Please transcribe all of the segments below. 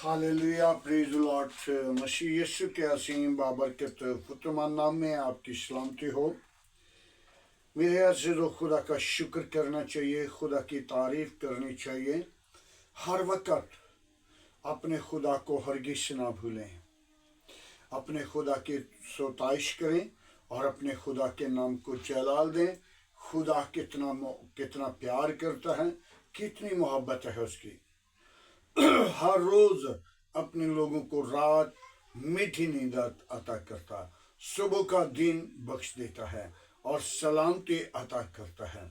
Hallelujah praise Lord. मसीह यीशु के असीम बाबरकत फुतमान नाम में आपकी सलामती हो। मेरे अज़ीज़ों, खुदा का शुक्र करना चाहिए, खुदा की तारीफ करनी चाहिए। हर वक्त अपने खुदा को हरगिज़ ना भूलें, अपने खुदा की स्तुति करें और अपने खुदा के नाम को जलाल दें। खुदा कितना प्यार करता है, कितनी मोहब्बत है उसकी। हर रोज अपने लोगों को रात मीठी नींद अता करता, सुबह का दिन बख्श देता है और सलामती अता करता है।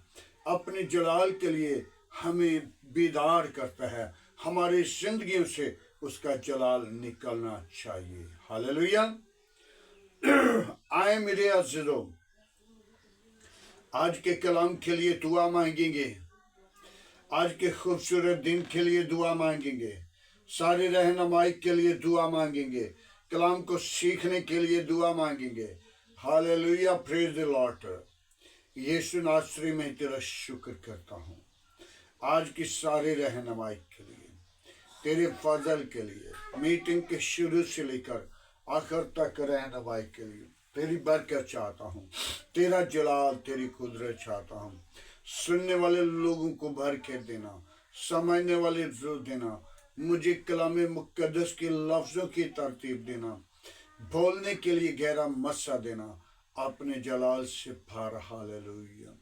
अपने जलाल के लिए हमें बेदार करता है। हमारी जिंदगियों से उसका जलाल निकलना चाहिए। हालेलुया। आए मेरे अज़ीज़ों, आज के कलाम के लिए दुआ मांगेंगे, आज के खूबसूरत दिन के लिए दुआ मांगेंगे, सारी रहनुमाई के लिए दुआ मांगेंगे, कलाम को सीखने के लिए दुआ मांगेंगे। Hallelujah, praise the Lord. यीशु नासरी में तेरा शुक्र करता हूँ आज की सारी रहनुमाई के लिए, तेरे फजल के लिए, मीटिंग के शुरू से लेकर आखिर तक रहनुमाई के लिए तेरी बरकत चाहता हूँ, तेरा जलाल, तेरी कुदरत चाहता हूँ। सुनने वाले लोगों को भर के देना, समझने वाले जो देना, मुझे कलाम मुक़द्दस के लफ्ज़ों की तरतीब देना, बोलने के लिए गहरा मस्सा देना, अपने जलाल से भर। हालेलुया।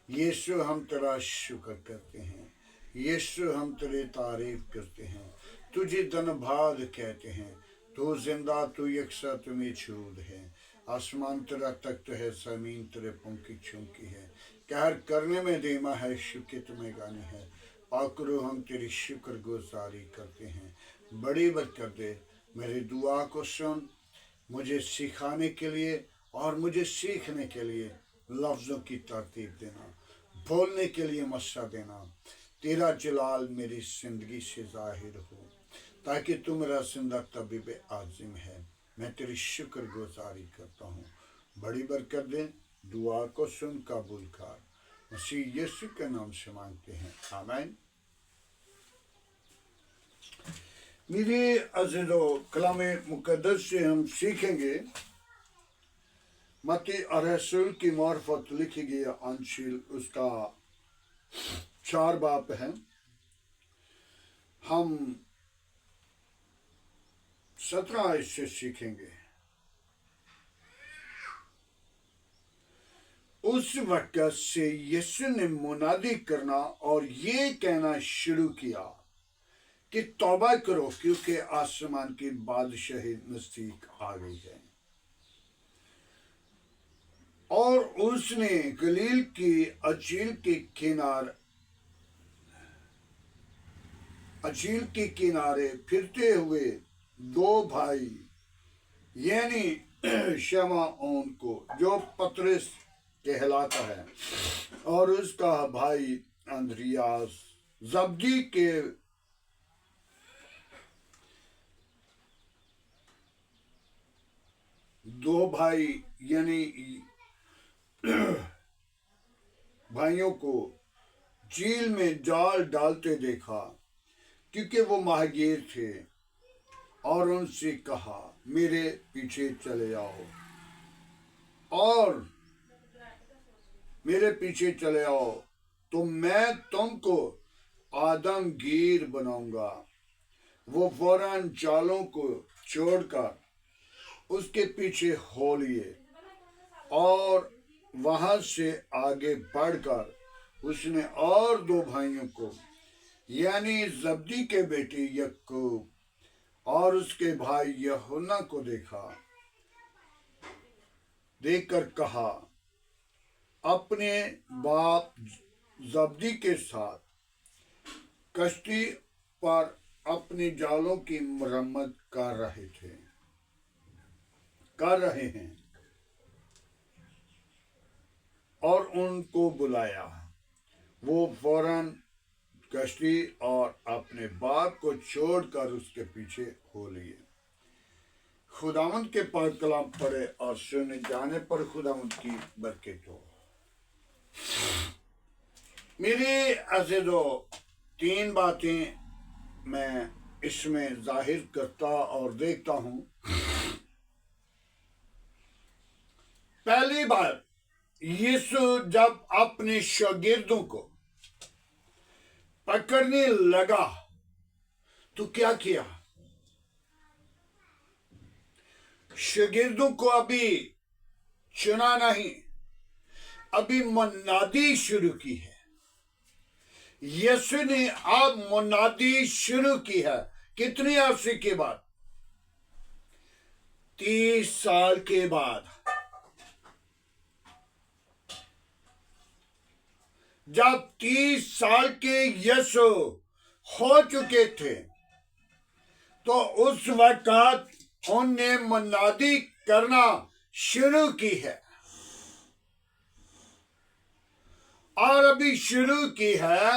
यीशु हम तेरा शुक्र करते हैं, यीशु हम तेरी तारीफ करते हैं, तुझे धन्यवाद कहते हैं। तू जिंदा, तू यकसा, तू मौजूद है। आसमान तेरा तख्त है, जमीन तेरे पंखी चुमकी है। कहर करने में धीमा है, शुक्र तुम्हें गाने है। आकरो हम तेरी शुक्र गुजारी करते हैं। बड़ी बरकत दे, मेरी दुआ को सुन, मुझे सिखाने के लिए और मुझे सीखने के लिए लफ्ज़ों की तरतीब देना, बोलने के लिए मशा देना। तेरा जलाल मेरी जिंदगी से जाहिर हो, ताकि तू मेरा जिंदा तबीब आजिम है। मैं तेरी शुक्र गुजारी करता हूँ। बड़ी बरकत दे, दुआ को सुन, कबूल कर। मसीह यीशु के नाम से मांगते हैं, आमीन। मेरे अज़ीज़ों, कलाम मुक़द्दस से हम सीखेंगे मत्ती रसूल की मार्फत लिखी गई अंजील, उसका 4 बाब है। हम 17 इससे सीखेंगे। उस वक्त से यीशु ने मुनादी करना और ये कहना शुरू किया कि तौबा करो, क्योंकि आसमान की बादशाही नजदीक आ गई है। और उसने गलील की झील के किनारे फिरते हुए 2 भाई यानी शमौन को, जो पतरस कहलाता है, और उसका भाई अंद्रियास, जब्दी के दो भाई यानी भाइयों को झील में जाल डालते देखा, क्योंकि वो माहगीर थे, और उनसे कहा, मेरे पीछे चले आओ, और मेरे पीछे चले आओ, तो मैं तुमको आदमगीर बनाऊंगा। वो फौरन जालों को छोड़कर उसके पीछे हो लिए, और वहां से आगे बढ़कर उसने और 2 भाइयों को, यानी जब्दी के बेटे यक्कूब और उसके भाई यूहन्ना को देखकर कहा, अपने बाप जब्दी के साथ कश्ती पर अपने जालों की मरम्मत कर रहे हैं, और उनको बुलाया। वो फौरन कश्ती और अपने बाप को छोड़कर उसके पीछे हो लिए। खुदावंद के पाक कलाम पढ़े और सुने जाने पर खुदावंद की बरकत हो। मेरे अज़ीज़ों, 3 बातें میں اس میں ظاہر کرتا اور دیکھتا ہوں. پہلی بار یسوع جب اپنے شاگردوں کو پکڑنے لگا تو کیا کیا؟ شاگردوں کو ابھی چنا نہیں، ابھی منادی شروع کی ہے. یسوع نے اب منادی شروع کی ہے. کتنی عرصے کے بعد؟ 30 سال کے بعد. جب 30 سال کے یسوع ہو چکے تھے تو اس وقت ان نے منادی کرنا شروع کی ہے، اور ابھی شروع کی ہے.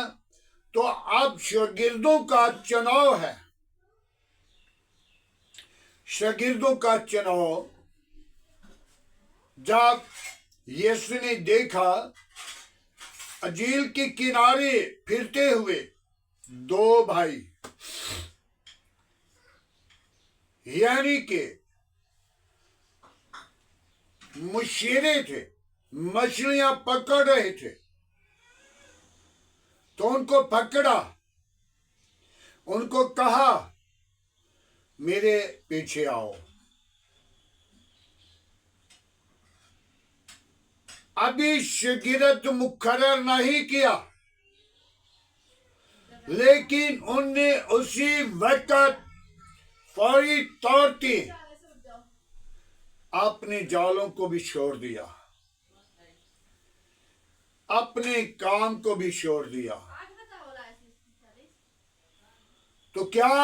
تو اب شاگردوں کا چناؤ ہے. شاگردوں کا چناؤ. جب یسوع نے دیکھا جھیل کے کنارے پھرتے ہوئے 2 بھائی، یعنی کہ مشیرے تھے، مچھلیاں پکڑ رہے تھے، تو ان کو پکڑا، ان کو کہا میرے پیچھے آؤ. ابھی شاگرد مقرر نہیں کیا، لیکن ان نے اسی وقت فوری طور پہ اپنے جالوں کو بھی چھوڑ دیا، اپنے کام کو بھی چھوڑ دیا. تو کیا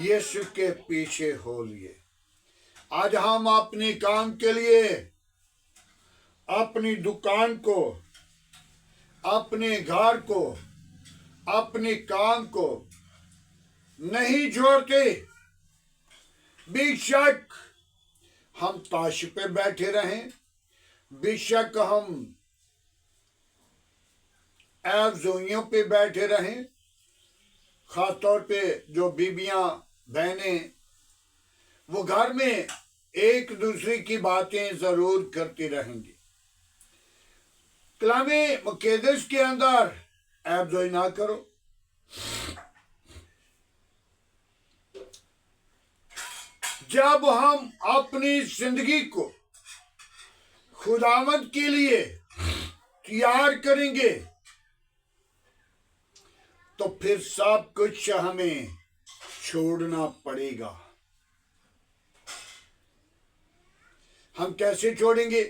یسوع کے پیچھے ہو لیے. آج ہم اپنے کام کے لیے اپنی دکان کو، اپنے گھر کو، اپنے کام کو نہیں چھوڑتے. بے شک ہم تاش پہ بیٹھے رہیں، بے شک ہم ایفزوئیوں پہ بیٹھے رہیں، خاص طور پہ جو بیویاں بہنیں وہ گھر میں ایک دوسرے کی باتیں ضرور کرتی رہیں گی. کلام مقدس کے اندر ایفزوئی نہ کرو. جب ہم اپنی زندگی کو خداوند کے لیے تیار کریں گے تو پھر سب کچھ ہمیں چھوڑنا پڑے گا. ہم کیسے چھوڑیں گے؟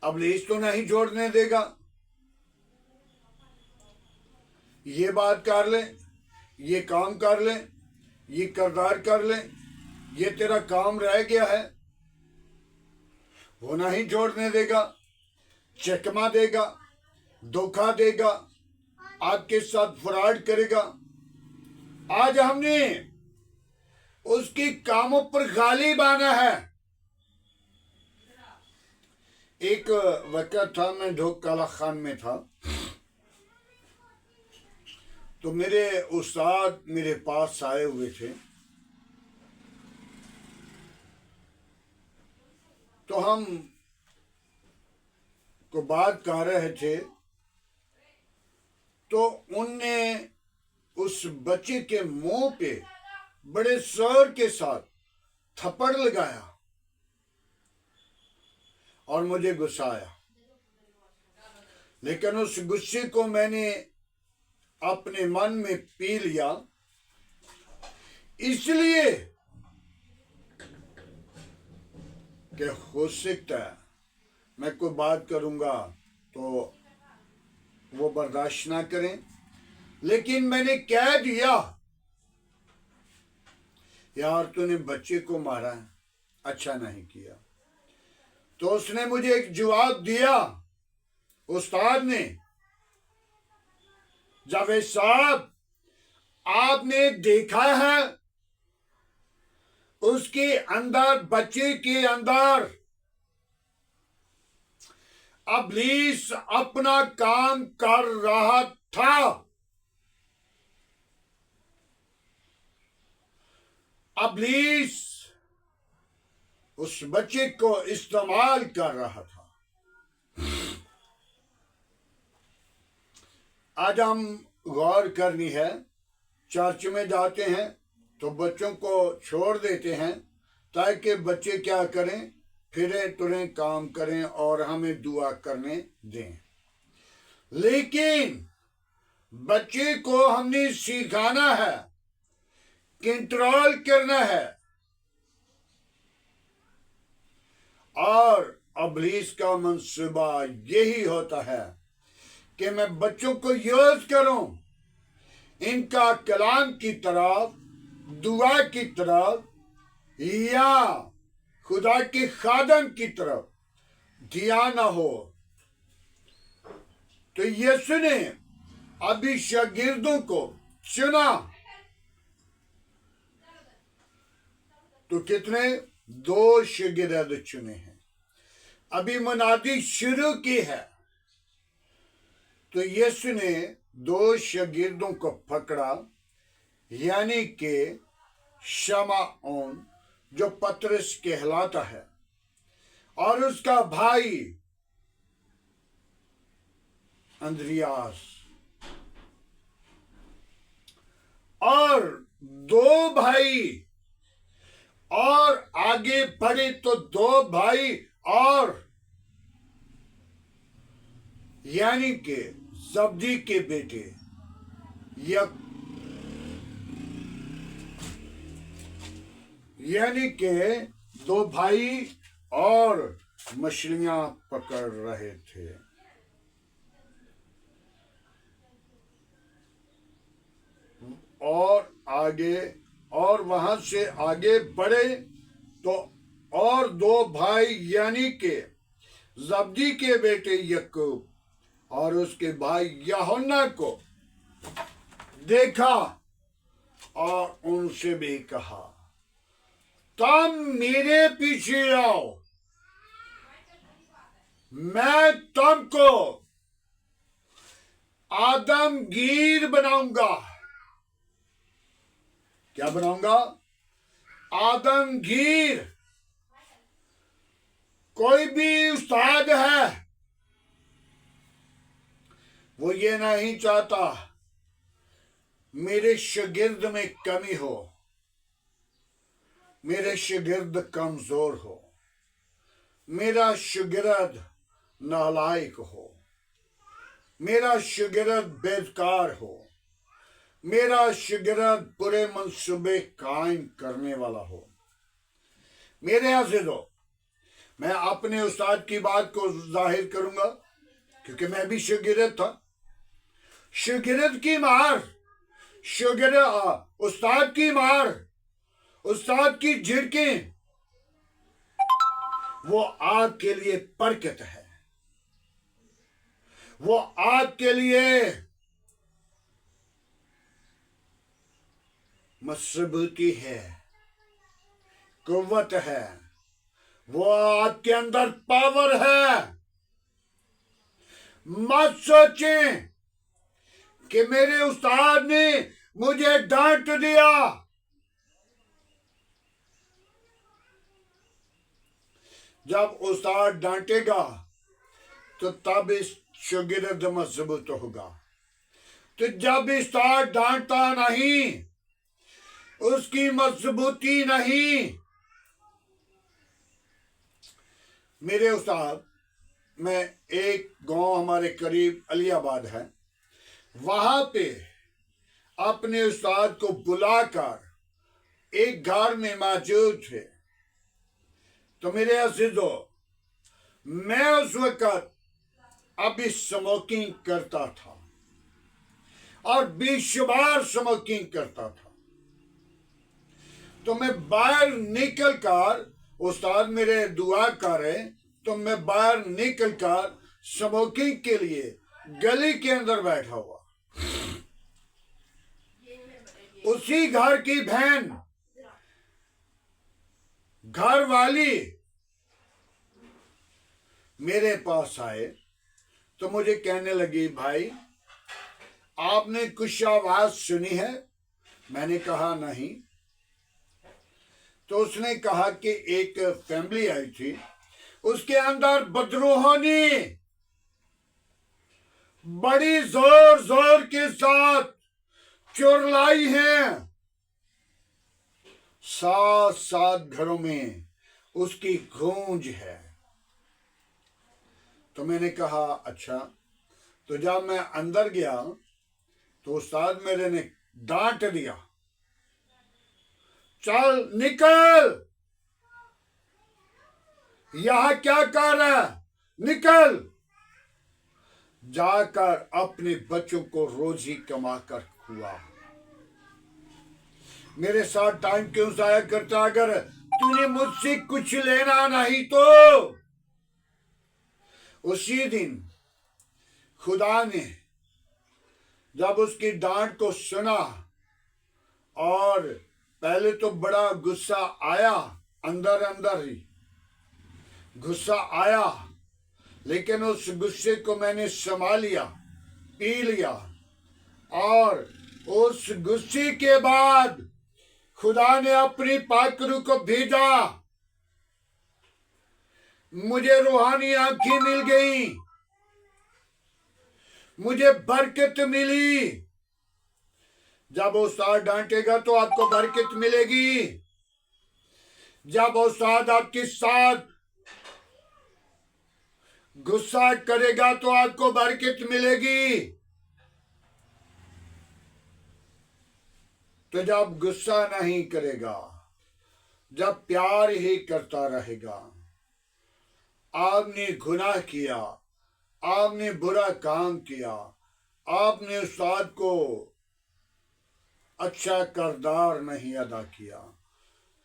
ابلیس تو نہیں چھوڑنے دے گا. یہ بات کر لیں، یہ کام کر لیں، یہ کردار کر لیں، یہ تیرا کام رہ گیا ہے، وہ نہیں چھوڑنے دے گا. چکما دے گا، دھوکہ دے گا، آپ کے ساتھ فراڈ کرے گا. آج ہم نے اس کی کاموں پر غالب آنا ہے. ایک وقت تھا، میں ڈھوک کالا خان میں تھا، تو میرے استاد میرے پاس آئے ہوئے تھے. تو ہم کو بات کر رہے تھے، تو ان نے اس بچے کے منہ پہ بڑے زور کے ساتھ تھپڑ لگایا اور مجھے غصہ آیا. لیکن اس غصے کو میں نے اپنے من میں پی لیا، اس لیے کہ ہو سکتا ہے میں کوئی بات کروں گا تو وہ برداشت نہ کریں. لیکن میں نے کہہ دیا یار تو نے بچے کو مارا ہے، اچھا نہیں کیا. تو اس نے مجھے ایک جواب دیا، استاد نے، جاوید صاحب آپ نے دیکھا ہے اس کے اندر، بچے کے اندر ابلیس اپنا کام کر رہا تھا. इब्लीस उस बच्चे को इस्तेमाल कर रहा था। आज हम गौर करनी है, चर्च में जाते हैं तो बच्चों को छोड़ देते हैं ताकि बच्चे क्या करें, फिरे तुरें काम करें और हमें दुआ करने दें। लेकिन बच्चे को हमने सिखाना है, कंट्रोल करना है। और इब्लीस का मंसूबा यही होता है कि मैं बच्चों को यूज करूं इनका कलाम की तरफ, दुआ की तरफ या खुदा के खादम की तरफ ध्यान न हो। तो यीशु ने अभी शागिर्दों को चुना, तो कितने? 2 शागिर्द चुने हैं। अभी मुनादी शुरू की है, तो यीशु ने 2 शागिर्दों को पकड़ा, यानी कि शमौन जो पतरस कहलाता है, और उसका भाई अंद्रियास, और 2 भाई और आगे बढ़े तो 2 भाई और, यानी कि जब्दी के बेटे यानी कि 2 भाई और मछलियां पकड़ रहे थे। और आगे, और वहां से आगे बढ़े तो और 2 भाई यानी कि जब्दी के बेटे याकूब और उसके भाई यूहन्ना को देखा और उनसे भी कहा, तुम मेरे पीछे आओ, मैं तुमको आदमगीर बनाऊंगा। क्या बनाऊंगा? आदमगीर। कोई भी उस्ताद है, वो ये नहीं चाहता मेरे शागिर्द में कमी हो, मेरे शागिर्द कमजोर हो, मेरा शागिर्द नालायक हो, मेरा शागिर्द बेकार हो, मेरा शागिर्द बुरे मंसूबे कायम करने वाला हो। मेरे अज़ीज़ों, मैं अपने उस्ताद की बात को जाहिर करूंगा क्योंकि मैं भी शागिर्द था। शागिर्द की मार, उस्ताद की मार, उस्ताद की झिड़कें, वो आपके लिए बरकत है, वो आपके लिए मजबूती है, कुव्वत है, वो आपके अंदर पावर है। मत सोचें कि मेरे उस्ताद ने मुझे डांट दिया। जब उस्ताद डांटेगा तो तब इस शागिर्द मजबूत होगा। तो जब उस्ताद डांटता नहीं, उसकी मजबूती नहीं। मेरे उस्ताद, मैं एक गांव हमारे करीब अलीआबाद है, वहां पे अपने उस्ताद को बुलाकर एक घर में मौजूद थे। तो मेरे अज़ीज़ों, मैं उस वक्त अभी स्मोकिंग करता था और बेशुमार स्मोकिंग करता था। तो मैं बाहर निकलकर, उस्ताद मेरे दुआ करे तो मैं बाहर निकलकर स्मोकिंग के लिए गली के अंदर बैठा हुआ। उसी घर की बहन, घर वाली मेरे पास आए तो मुझे कहने लगी, भाई आपने कुछ आवाज सुनी है? मैंने कहा नहीं। تو اس نے کہا کہ ایک فیملی آئی تھی، اس کے اندر بدروحانی بڑی زور زور کے ساتھ چرلائی ہے، 7 گھروں میں اس کی گونج ہے۔ تو میں نے کہا اچھا۔ تو جب میں اندر گیا تو استاد میرے نے ڈانٹ دیا، چل نکل، یہاں کیا کر رہا ہے، نکل، جا کر اپنے بچوں کو روزی کما کر کھوا۔ میرے ساتھ ٹائم کیوں ضائع کرتا؟ اگر تو نے مجھ سے کچھ لینا نہیں تو۔ اسی دن خدا نے جب اس کی ڈانٹ کو سنا، اور پہلے تو بڑا غصہ آیا، اندر ہی غصہ آیا، لیکن اس غصے کو میں نے سنبھال لیا، پی لیا، اور اس غصے کے بعد خدا نے اپنی پاک روح کو بھیجا، مجھے روحانی آنکھیں مل گئیں، مجھے برکت ملی۔ جب استاد ڈانٹے گا تو آپ کو برکت ملے گی، جب استاد آپ کے ساتھ غصہ کرے گا تو آپ کو برکت ملے گی۔ تو جب غصہ نہیں کرے گا، جب پیار ہی کرتا رہے گا، آپ نے گناہ کیا، آپ نے برا کام کیا، آپ نے استاد کو اچھا کردار نہیں ادا کیا،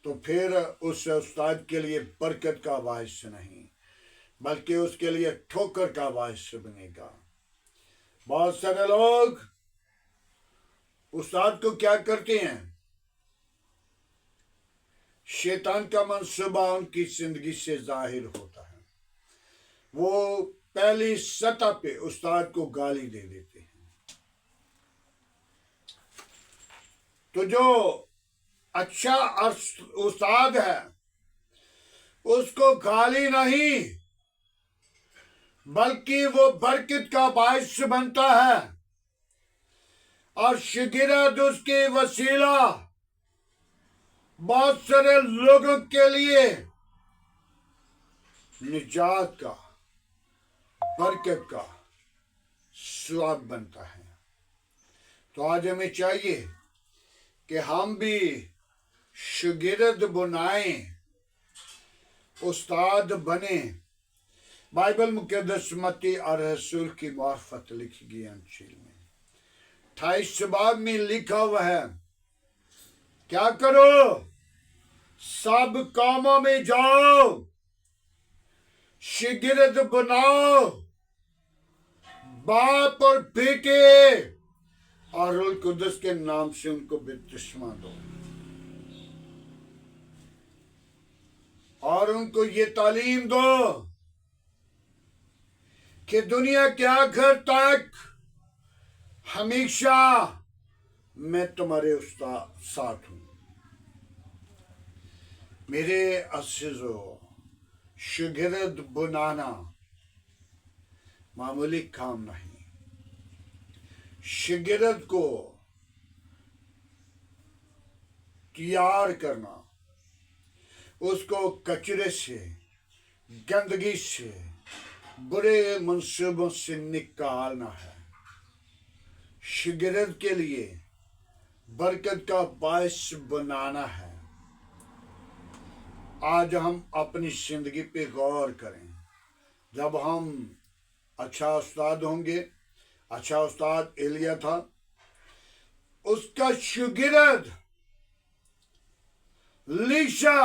تو پھر اس استاد کے لیے برکت کا باعث نہیں، بلکہ اس کے لیے ٹھوکر کا باعث بنے گا۔ بہت سارے لوگ استاد کو کیا کرتے ہیں؟ شیطان کا منصوبہ ان کی زندگی سے ظاہر ہوتا ہے، وہ پہلی سطح پہ استاد کو گالی دے دیتے ہیں۔ تو جو اچھا استاد ہے اس کو گالی نہیں، بلکہ وہ برکت کا باعث بنتا ہے، اور شاگرد اس کے وسیلہ بہت سارے لوگوں کے لیے نجات کا، برکت کا سبب بنتا ہے۔ تو آج ہمیں چاہیے کہ ہم بھی شاگرد بنائیں، استاد بنیں۔ بائبل مقدس متی اور رسول کی معرفت لکھی گئی انجیل میں 28 باب میں لکھا ہوا ہے، کیا کرو؟ سب قوموں میں جاؤ، شاگرد بناؤ، باپ اور بیٹے اور روح القدس کے نام سے ان کو بپتسمہ دو، اور ان کو یہ تعلیم دو کہ دنیا کے آخر تک ہمیشہ میں تمہارے ساتھ ہوں۔ میرے عزیزو، شاگرد بنانا معمولی کام نہیں۔ شاگرد کو تیار کرنا، اس کو کچرے سے، گندگی سے، برے منصوبوں سے نکالنا ہے، شاگرد کے لیے برکت کا باعث بنانا ہے۔ آج ہم اپنی زندگی پہ غور کریں۔ جب ہم اچھا استاد ہوں گے، اچھا استاد ایلیا تھا، اس کا شاگرد لیشا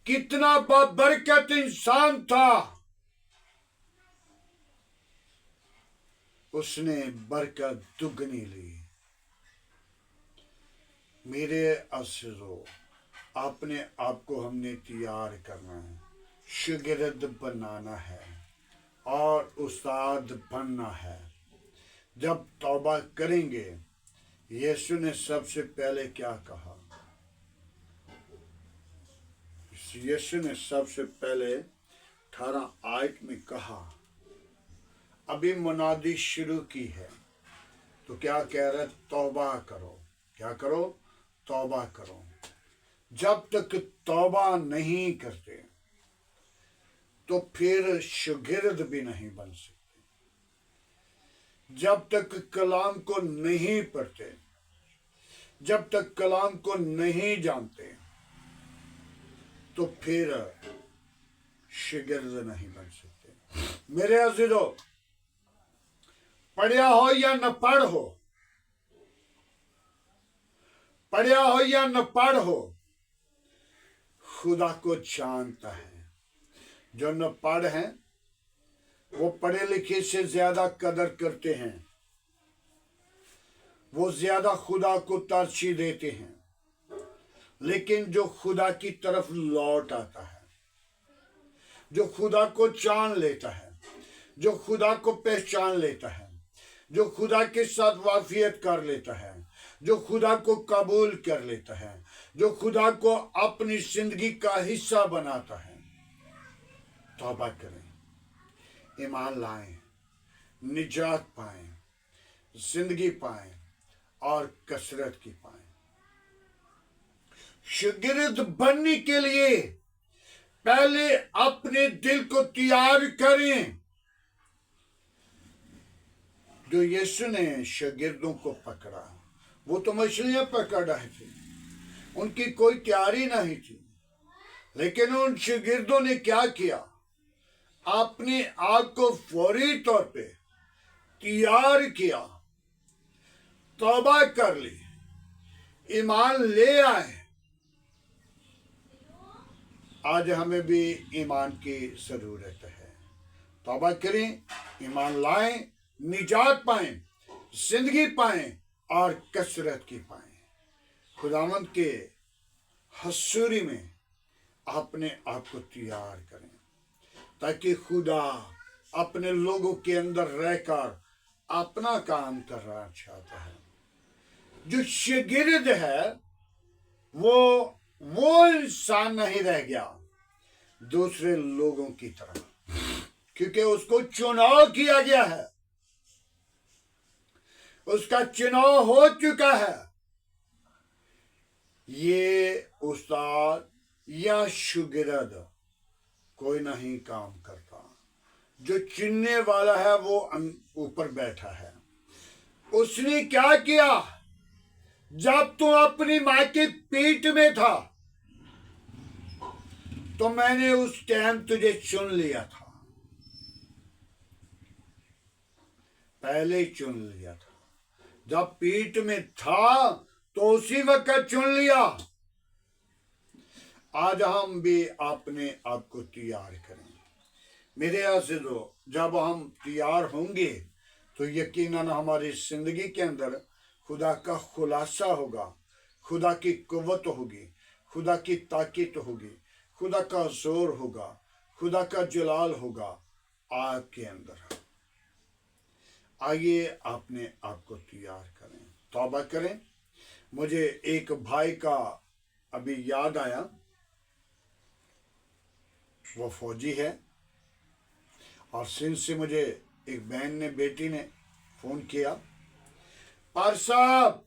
کتنا بابرکت انسان تھا، اس نے برکت دگنی لی۔ میرے عزیزو، اپنے آپ کو ہم نے تیار کرنا ہے، شاگرد بنانا ہے اور استاد بننا ہے۔ جب توبہ کریں گے، यीशु ने सबसे पहले क्या कहा? यीशु ने सबसे पहले 18 आयत में कहा, अभी मुनादी शुरू की है, तो क्या कह रहा है? तौबा करो। क्या करो? तौबा करो। जब तक तौबा नहीं करते तो फिर शागिर्द भी नहीं बन सकते। जब तक कलाम को नहीं पढ़ते, जब तक कलाम को नहीं जानते, तो फिर शागिर्द नहीं बन सकते। मेरे अज़ीज़ों, पढ़ा हो या न पढ़ हो, पढ़ा हो या न पढ़ हो, खुदा को जानता है। जो न पढ़ हैं वो पढ़े लिखे से ज्यादा कदर करते हैं, वो ज्यादा खुदा को तरजीह देते हैं। लेकिन जो खुदा की तरफ लौट आता है, जो खुदा को जान लेता है, जो खुदा को पहचान लेता है, जो खुदा के साथ वाफियत कर लेता है, जो खुदा को कबूल कर लेता है, जो खुदा को अपनी जिंदगी का हिस्सा बनाता है, तौबा करें, ईमान लाएं, निजात पाएं, जिंदगी पाएं और कसरत की पाएं। शागिर्द बनने के लिए पहले अपने दिल को तैयार करें। जो यीशु ने शागिर्दों को पकड़ा, वो तो मछलियां पकड़ रहे थे, उनकी कोई तैयारी नहीं थी। लेकिन उन शागिर्दों ने क्या किया? अपने आप को फौरी तौर पे तैयार किया, तौबा कर ली, ईमान ले आए। आज हमें भी ईमान की जरूरत है। तौबा करें, ईमान लाएं, निजात पाएं, जिंदगी पाएं और कसरत की पाएं। खुदावंद के हसूरी में अपने आप को तैयार करें, ताकि खुदा अपने लोगों के अंदर रहकर अपना काम करना चाहता है। जो शागिर्द है वो इंसान नहीं रह गया दूसरे लोगों की तरह, क्योंकि उसको चुनाव किया गया है, उसका चुनाव हो चुका है। ये उस्ताद या शागिर्द कोई नहीं काम करता। जो चुनने वाला है वो ऊपर बैठा है। उसने क्या किया? जब तू अपनी माँ के पेट में था तो मैंने उस टाइम तुझे चुन लिया था, पहले ही चुन लिया था। जब पेट में था तो उसी वक्त चुन लिया। आज हम भी अपने आप को तैयार करें। मेरे अज़ीज़ों, जब हम तैयार होंगे तो यकीनन हमारी जिंदगी के अंदर खुदा का खुलासा होगा, खुदा की कुव्वत होगी, खुदा की ताकत होगी, खुदा का जोर होगा, खुदा का जलाल होगा आपके अंदर। आइए अपने आप को तैयार करें, तौबा करें। मुझे एक भाई का अभी याद आया, वो फौजी है, और सिंध से मुझे एक बहन ने, बेटी ने फोन किया, पार साहब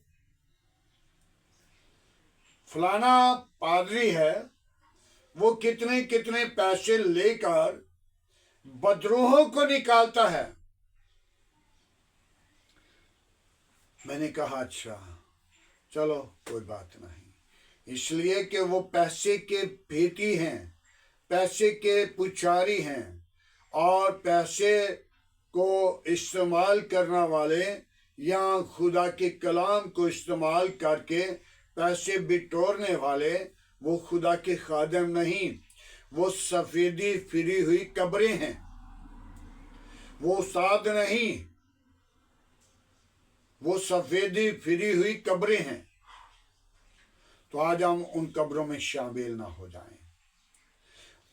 फलाना पादरी है, वो कितने कितने पैसे लेकर बदरूहों को निकालता है। मैंने कहा अच्छा चलो कोई बात नहीं, इसलिए कि वो पैसे के भेदी हैं, पैसे के पुजारी हैं, और पैसे को इस्तेमाल करने वाले या खुदा के कलाम को इस्तेमाल करके पैसे बिटोरने वाले वो खुदा के खादम नहीं, वो सफेदी फिरी हुई कब्रें हैं, वो उस्ताद नहीं, वो सफेदी फिरी हुई कब्रें हैं। तो आज हम उन कब्रों में शामिल ना हो जाएं,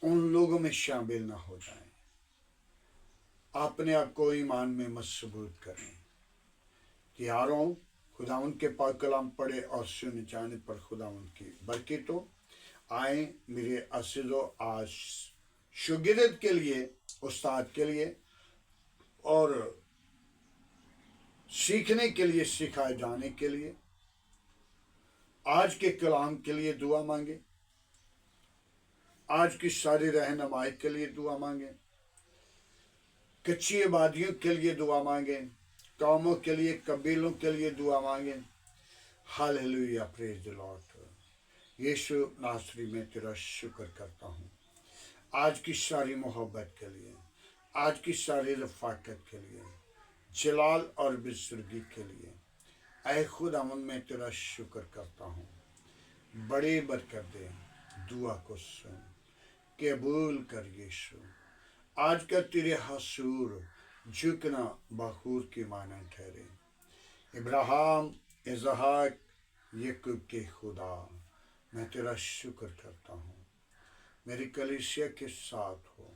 उन लोगों में शामिल ना हो जाएं। अपने आप को ईमान में मजबूत करें, तैयार हो, खुदावन के पाक कलाम पढ़े और सुन जाने पर खुदावन की बरकतों आए मेरे अज़ीज़ों। आज शागिर्द के लिए, उस्ताद के लिए और सीखने के लिए, सिखाए जाने के लिए, आज के कलाम के लिए दुआ मांगे, आज की सारी रहनुमाई के लिए दुआ मांगे, कच्ची आबादियों के लिए दुआ मांगे, कौमों के लिए, कबीलों के लिए दुआ मांगे। Hallelujah, praise the Lord. यीशु नासरी में तेरा शुक्र करता हूँ आज की सारी मोहब्बत के लिए, आज की सारी रफाकत के लिए, जलाल और बुजुर्गी के लिए। ऐ खुदावन मैं तेरा शुक्र करता हूँ। बड़ी बरकत दे, दुआ को सुन, कबूल कर यीशु। आज का तेरे हसूर झुकना बखूर की मानन ठहरे। इब्राहिम, इसहाक, याकूब के खुदा, मैं तेरा शुक्र करता हूँ। मेरी कलीसिया के साथ हो,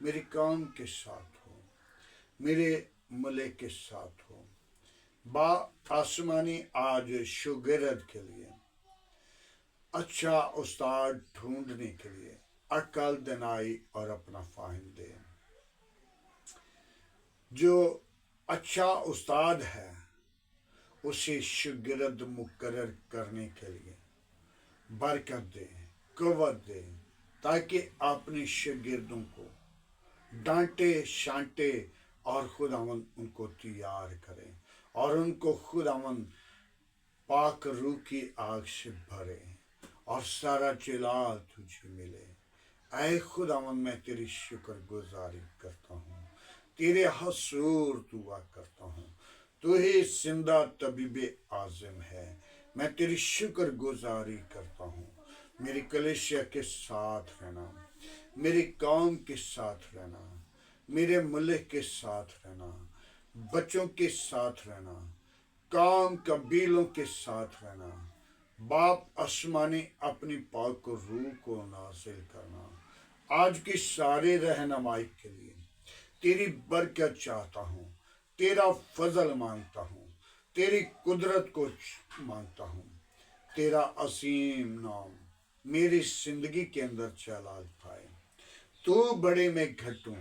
मेरी कौम के साथ हो, मेरे मुल्क के साथ हो। बा आसमानी आज शागिर्द के लिए, अच्छा उस्ताद ढूंढने के लिए अकल दिनाई और अपना फाहिम दे। जो अच्छा उस्ताद है उसे शागिर्द मुकर्रर करने के लिए बरकत दे, कुव्वत दे, ताकि अपने शागिर्दों को डांटे शांटे और खुदावन उनको तैयार करे और उनको खुदावन पाक रूह की आग से भरे और सारा जलाल तुझे मिले। ऐ खुदावन मैं तेरी शुक्र गुजारी करता हूँ, तेरे हसूर दुआ करता हूँ। तू ही जिंदा तबीब आज़म है। मैं तेरी शुक्र गुजारी करता हूँ। मेरी कलीसिया के साथ रहना, मेरी कौम के साथ रहना, मेरे मुल्क के साथ रहना, बच्चों के साथ रहना, कौम कबीलों के साथ रहना। बाप आसमानी अपनी पाक रूह को नाज़िल करना। आज की सारे रहनुमाई के लिए तेरी बरकत चाहता हूँ, तेरा फजल मांगता हूँ, तेरी कुदरत को मांगता हूँ। तेरा असीम नाम मेरी जिंदगी के अंदर जलाल पाए। तू बड़े में घटूं,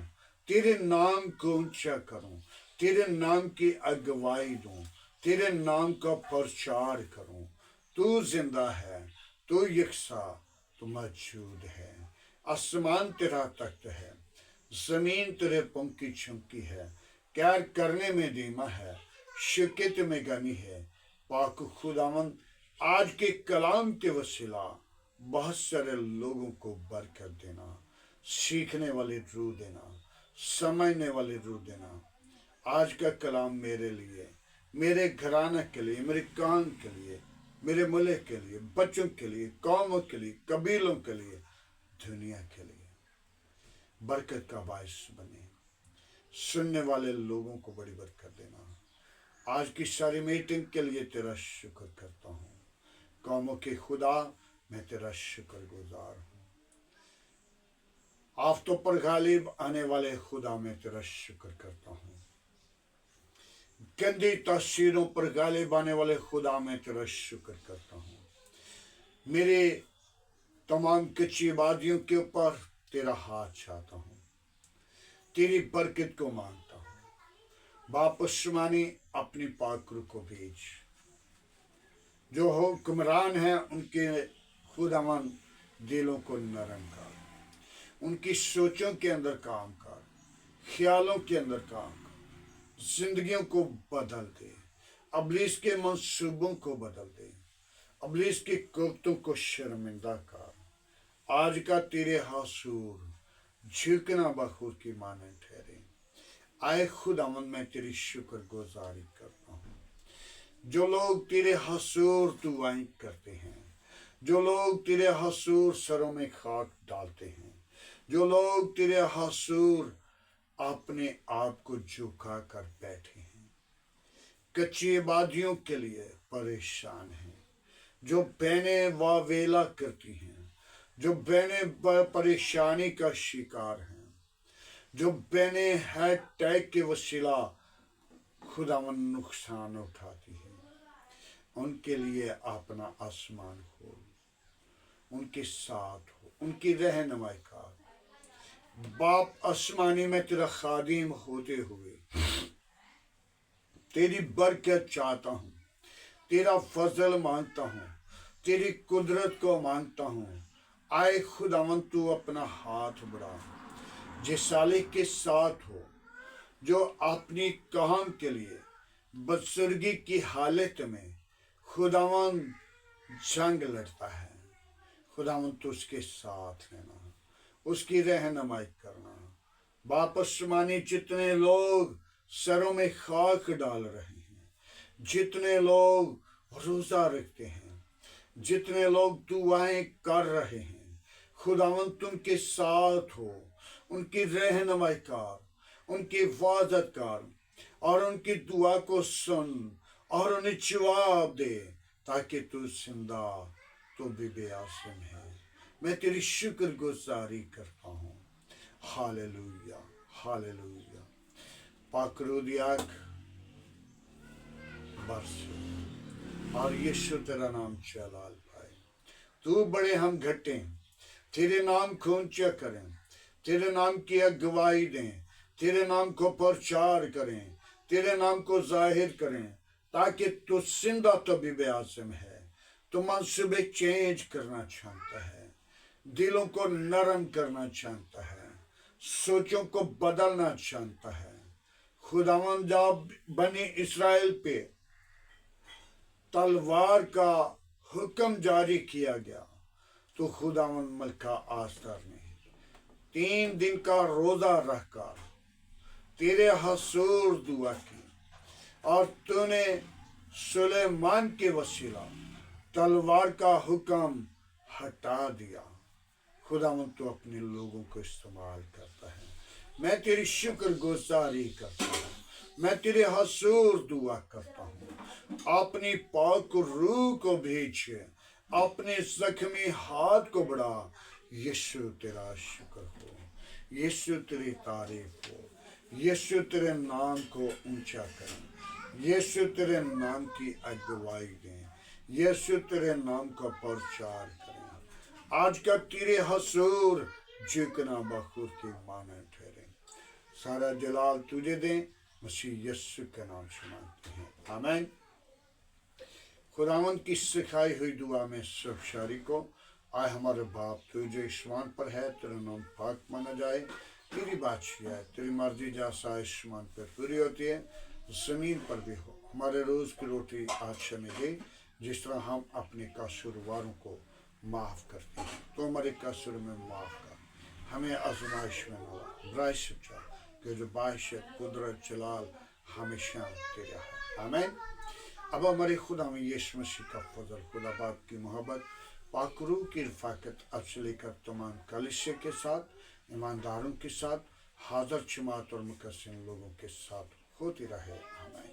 तेरे नाम को ऊंचा करूं, तेरे नाम की अगुवाई दूं, तेरे नाम का प्रचार करूं। तू जिंदा है, तू यकसा, तू मौजूद है। आसमान तेरा तख्त है, जमीन तेरे पंख की झुमकी है। प्यार करने में धीमा है, शिकत में गनी है। पाक खुदावन आज के कलाम के वसीला बहुत सारे लोगों को बरकत देना, सीखने वाली रूह देना, समझने वाली रूह देना। आज का कलाम मेरे लिए, मेरे घराने के लिए, मेरे काम के लिए, मेरे मुल्क के लिए, बच्चों के लिए, कौमों के लिए, कबीलों के लिए, दुनिया के लिए बरकत का बायस बने। सुनने वाले लोगों को बड़ी बरकत देना। आज की सारी मीटिंग के लिए तेरा शुक्र करता हूँ। कौमों के खुदा मैं तेरा शुक्र गुजार हूँ। आफतों पर गालिब आने वाले खुदा मैं तेरा शुक्र करता हूँ। गंदी तस्वीरों पर गालिब आने वाले खुदा मैं तेरा शुक्र करता हूँ। मेरे तमाम कच्ची वादियों के ऊपर तेरा हाथ चाहता हूँ, तेरी बरकत को मांगता हूँ। वापस मानी अपनी पाक रूह को भेज। जो हुक्मरान हैं उनके खुदावन दिलों को नरम कर, उनकी सोचों के अंदर काम कर, ख्यालों के अंदर काम कर, जिंदगियों को बदल दे, अबलीस के मंसूबों को बदल दे, अबलीस की कुफ्तों को शर्मिंदा कर। आज का तेरे हसूर झुकना बखूर की मानन ठहरे। आए खुदावन मैं तेरी शुक्र गुजारी करता हूँ। जो लोग तेरे हसूर दुआएं करते हैं, जो लोग तेरे हसूर सरों में खाक डालते हैं, जो लोग तेरे हसूर अपने आप को झुका कर बैठे हैं, कच्ची आबादियों के लिए परेशान हैं, जो बहनें वावेला करती हैं, जो बहनें परेशानी का शिकार हैं, जो बहनें है टैग के वसीला खुदावन नुकसान उठाती हैं। ان کے لیے اپنا آسمان کھول، ان کے ساتھ ہو، ان کی رہنمائی کر۔ باپ آسمانی میں تیرا خادم ہوتے ہوئے تیری برکت چاہتا ہوں، تیرا فضل مانگتا ہوں، تیری قدرت کو مانگتا ہوں۔ آئے خداوند تو اپنا ہاتھ بڑھا، جس صالح کے ساتھ ہو جو اپنی کام کے لیے بزرگی کی حالت میں خداوند جنگ لڑتا ہے۔ خداوند تو اس کے ساتھ رہنا، اس کی رہنمائی کرنا۔ باپ آسمانی جتنے لوگ سروں میں خاک ڈال رہے ہیں، جتنے لوگ روزہ رکھتے ہیں، جتنے لوگ دعائیں کر رہے ہیں، خداوند تم کے ساتھ ہو، ان کی رہنمائی کر، ان کی حفاظت کر، اور ان کی دعا کو سن اور انہیں جواب دے، تاکہ تو زندہ تو بھی بے عاصم ہے۔ میں تیری شکر گزاری کرتا ہوں۔ Hallelujah, hallelujah. پاک رودیاک برس اور یسوع تیرا نام جلال پائے۔ تو بڑے ہم گھٹیں، تیرے نام کو اونچا کریں، تیرے نام کی اگوائی دیں، تیرے نام کو پرچار کریں، تیرے نام کو ظاہر کریں، تاکہ تو زندہ تو بھی بے عاصم ہے۔ تو منصوبے چینج کرنا چاہتا ہے، دلوں کو نرم کرنا چاہتا ہے، سوچوں کو بدلنا چاہتا ہے۔ خداوند جب بنی اسرائیل پہ تلوار کا حکم جاری کیا گیا تو خداوند ملکہ آستر نے 3 دن کا روزہ رکھ کر تیرے حضور دعا کی، اور تو نے سلیمان کے وسیلہ تلوار کا حکم ہٹا دیا۔ خداوند تو اپنے لوگوں کو استعمال کرتا ہے۔ میں تیری شکر گزاری کرتا ہوں، میں تیرے حضور دعا کرتا ہوں۔ اپنی پاک روح کو بھیج، اپنے زخمی ہاتھ کو بڑھا۔ یسوع تیرا شکر ہو، یسوع تیری تعریف ہو، یسوع تیرے نام کو اونچا کریں، یسوع تیرے نام کی اگوائی دیں، یسوع تیرے نام کا پرچار کریں۔ آج کا تیرے حضور جھکنا بخور کی مانند ٹھہرے۔ سارا جلال تجھے دیں، مسیح یسوع کے نام سے مانگتے ہیں، آمین۔ خداوند کی سکھائی ہوئی دعا میں سب شریکوں، آئے ہمارے باپ تو جو آسمان پر ہے، تیرا نام پاک مانا جائے، تیری بادشاہی ہے، تیری مرضی جیسا آسمان پر پوری ہوتی ہے زمین پر بھی ہو۔ ہمارے روز کی روٹی آج ہمیں دے، جس طرح ہم اپنے قصورواروں کو معاف کرتے ہیں، تو ہمارے قصور میں معاف کر، ہمیں آزمائش میں نہ لا، برائی سے بچا، کہ جو بادشاہت، قدرت، جلال ہمیشہ تیرا ہے، آمین۔ اب ہمارے خدا میں یسوع مسیح کا فضل، خدا باپ کی محبت، پاک روح کی رفاقت اب سے لے کر تمام کلیسیا کے ساتھ، ایمانداروں کے ساتھ، حاضر جماعت اور مقصرین لوگوں کے ساتھ ہوتی رہے، آمین۔